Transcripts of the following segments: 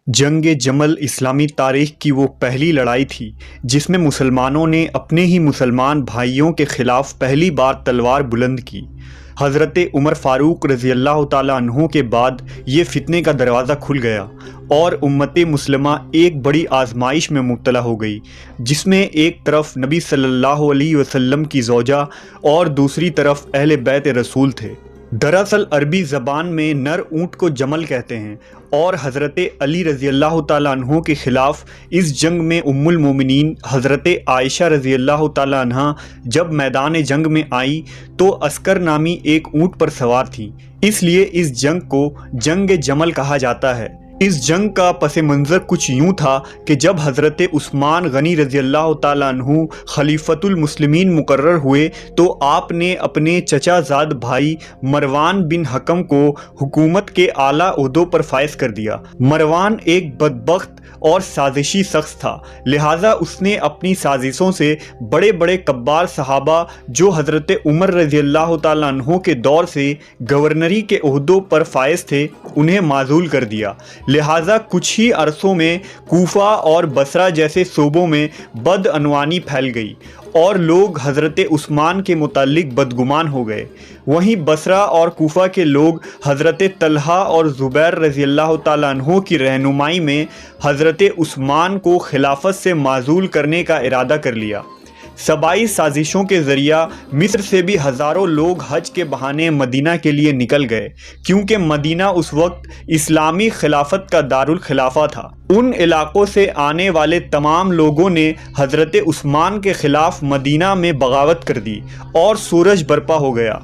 جنگ جمل اسلامی تاریخ کی وہ پہلی لڑائی تھی جس میں مسلمانوں نے اپنے ہی مسلمان بھائیوں کے خلاف پہلی بار تلوار بلند کی۔ حضرت عمر فاروق رضی اللہ تعالیٰ عنہ کے بعد یہ فتنے کا دروازہ کھل گیا اور امت مسلمہ ایک بڑی آزمائش میں مبتلا ہو گئی، جس میں ایک طرف نبی صلی اللہ علیہ وسلم کی زوجہ اور دوسری طرف اہل بیت رسول تھے۔ دراصل عربی زبان میں نر اونٹ کو جمل کہتے ہیں، اور حضرت علی رضی اللہ تعالیٰ عنہ کے خلاف اس جنگ میں ام المومنین حضرت عائشہ رضی اللہ تعالیٰ عنہ جب میدان جنگ میں آئی تو عسکر نامی ایک اونٹ پر سوار تھی، اس لیے اس جنگ کو جنگ جمل کہا جاتا ہے۔ اس جنگ کا پس منظر کچھ یوں تھا کہ جب حضرت عثمان غنی رضی اللہ تعالیٰ عنہ خلیفۃ المسلمین مقرر ہوئے تو آپ نے اپنے چچا زاد بھائی مروان بن حکم کو حکومت کے اعلیٰ عہدوں پر فائز کر دیا۔ مروان ایک بدبخت اور سازشی شخص تھا، لہٰذا اس نے اپنی سازشوں سے بڑے بڑے کبار صحابہ جو حضرت عمر رضی اللہ تعالیٰ عنہ کے دور سے گورنری کے عہدوں پر فائز تھے انہیں معزول کر دیا۔ لہٰذا کچھ ہی عرصوں میں کوفہ اور بصرہ جیسے صوبوں میں بدعنوانی پھیل گئی اور لوگ حضرت عثمان کے متعلق بدگمان ہو گئے۔ وہیں بصرہ اور کوفہ کے لوگ حضرت طلحہ اور زبیر رضی اللہ تعالیٰ عنہ کی رہنمائی میں حضرت عثمان کو خلافت سے معزول کرنے کا ارادہ کر لیا۔ صبائی سازشوں کے ذریعہ مصر سے بھی ہزاروں لوگ حج کے بہانے مدینہ کے لیے نکل گئے، کیونکہ مدینہ اس وقت اسلامی خلافت کا دارالخلافہ تھا۔ ان علاقوں سے آنے والے تمام لوگوں نے حضرت عثمان کے خلاف مدینہ میں بغاوت کر دی اور سورج برپا ہو گیا۔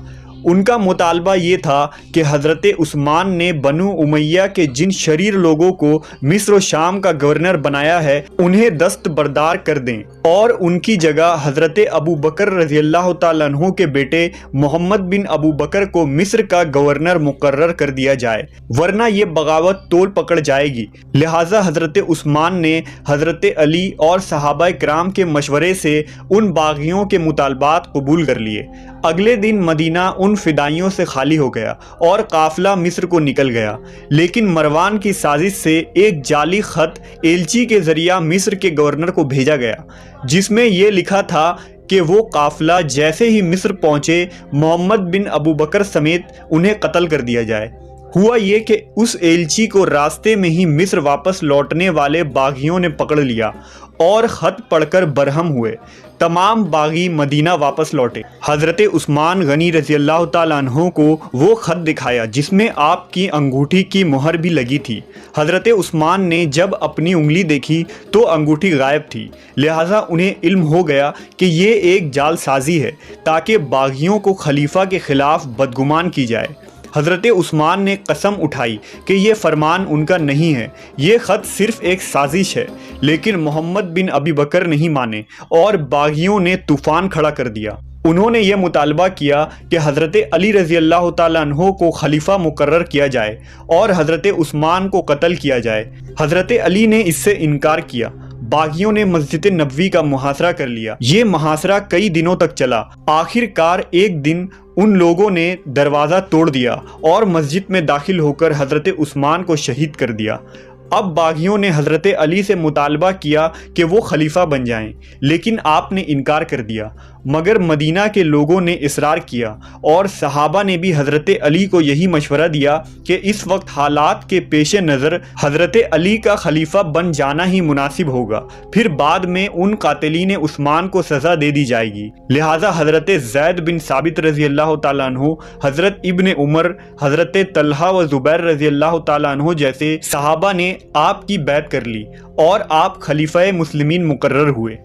ان کا مطالبہ یہ تھا کہ حضرت عثمان نے بنو امیہ کے جن شریر لوگوں کو مصر و شام کا گورنر بنایا ہے انہیں دست بردار کر دیں اور ان کی جگہ حضرت ابو بکر رضی اللہ تعالیٰ عنہ کے بیٹے محمد بن ابو بکر کو مصر کا گورنر مقرر کر دیا جائے، ورنہ یہ بغاوت تول پکڑ جائے گی۔ لہٰذا حضرت عثمان نے حضرت علی اور صحابہ کرام کے مشورے سے ان باغیوں کے مطالبات قبول کر لیے۔ اگلے دن مدینہ ان فدائیوں سے خالی ہو گیا اور قافلہ مصر کو نکل گیا، لیکن مروان کی سازش سے ایک جعلی خط ایلچی کے ذریعہ مصر کے گورنر کو بھیجا گیا، جس میں یہ لکھا تھا کہ وہ قافلہ جیسے ہی مصر پہنچے محمد بن ابو بکر سمیت انہیں قتل کر دیا جائے۔ ہوا یہ کہ اس ایلچی کو راستے میں ہی مصر واپس لوٹنے والے باغیوں نے پکڑ لیا اور خط پڑھ کر برہم ہوئے۔ تمام باغی مدینہ واپس لوٹے۔ حضرت عثمان غنی رضی اللہ تعالیٰ عنہ کو وہ خط دکھایا جس میں آپ کی انگوٹھی کی مہر بھی لگی تھی۔ حضرت عثمان نے جب اپنی انگلی دیکھی تو انگوٹھی غائب تھی، لہٰذا انہیں علم ہو گیا کہ یہ ایک جال سازی ہے تاکہ باغیوں کو خلیفہ کے خلاف بدگمان کی جائے۔ حضرت عثمان نے قسم اٹھائی کہ یہ فرمان ان کا نہیں ہے، یہ خط صرف ایک سازش ہے، لیکن محمد بن ابی بکر نہیں مانے اور باغیوں نے طوفان کھڑا کر دیا۔ انہوں نے یہ مطالبہ کیا کہ حضرت علی رضی اللہ تعالیٰ عنہ کو خلیفہ مقرر کیا جائے اور حضرت عثمان کو قتل کیا جائے۔ حضرت علی نے اس سے انکار کیا۔ باغیوں نے مسجد نبوی کا محاصرہ کر لیا۔ یہ محاصرہ کئی دنوں تک چلا۔ آخر کار ایک دن ان لوگوں نے دروازہ توڑ دیا اور مسجد میں داخل ہو کر حضرت عثمان کو شہید کر دیا۔ اب باغیوں نے حضرت علی سے مطالبہ کیا کہ وہ خلیفہ بن جائیں، لیکن آپ نے انکار کر دیا، مگر مدینہ کے لوگوں نے اصرار کیا اور صحابہ نے بھی حضرت علی کو یہی مشورہ دیا کہ اس وقت حالات کے پیش نظر حضرت علی کا خلیفہ بن جانا ہی مناسب ہوگا، پھر بعد میں ان قاتلین عثمان کو سزا دے دی جائے گی۔ لہٰذا حضرت زید بن ثابت رضی اللہ تعالیٰ عنہ، حضرت ابن عمر، حضرت طلحہ و زبیر رضی اللہ تعالیٰ عنہ جیسے صحابہ نے آپ کی بیعت کر لی اور آپ خلیفہ مسلمین مقرر ہوئے۔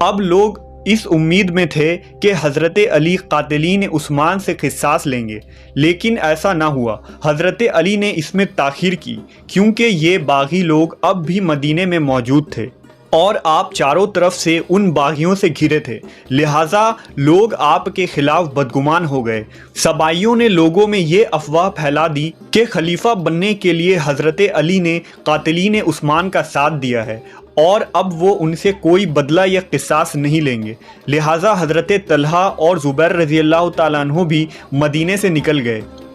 اب لوگ اس امید میں تھے کہ حضرت علی قاتلین عثمان سے قصاص لیں گے، لیکن ایسا نہ ہوا۔ حضرت علی نے اس میں تاخیر کی کیونکہ یہ باغی لوگ اب بھی مدینے میں موجود تھے اور آپ چاروں طرف سے ان باغیوں سے گھرے تھے، لہٰذا لوگ آپ کے خلاف بدگمان ہو گئے۔ صبائیوں نے لوگوں میں یہ افواہ پھیلا دی کہ خلیفہ بننے کے لیے حضرت علی نے قاتلین عثمان کا ساتھ دیا ہے اور اب وہ ان سے کوئی بدلہ یا قصاص نہیں لیں گے، لہٰذا حضرت طلحہ اور زبیر رضی اللہ تعالیٰ عنہ بھی مدینے سے نکل گئے۔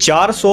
400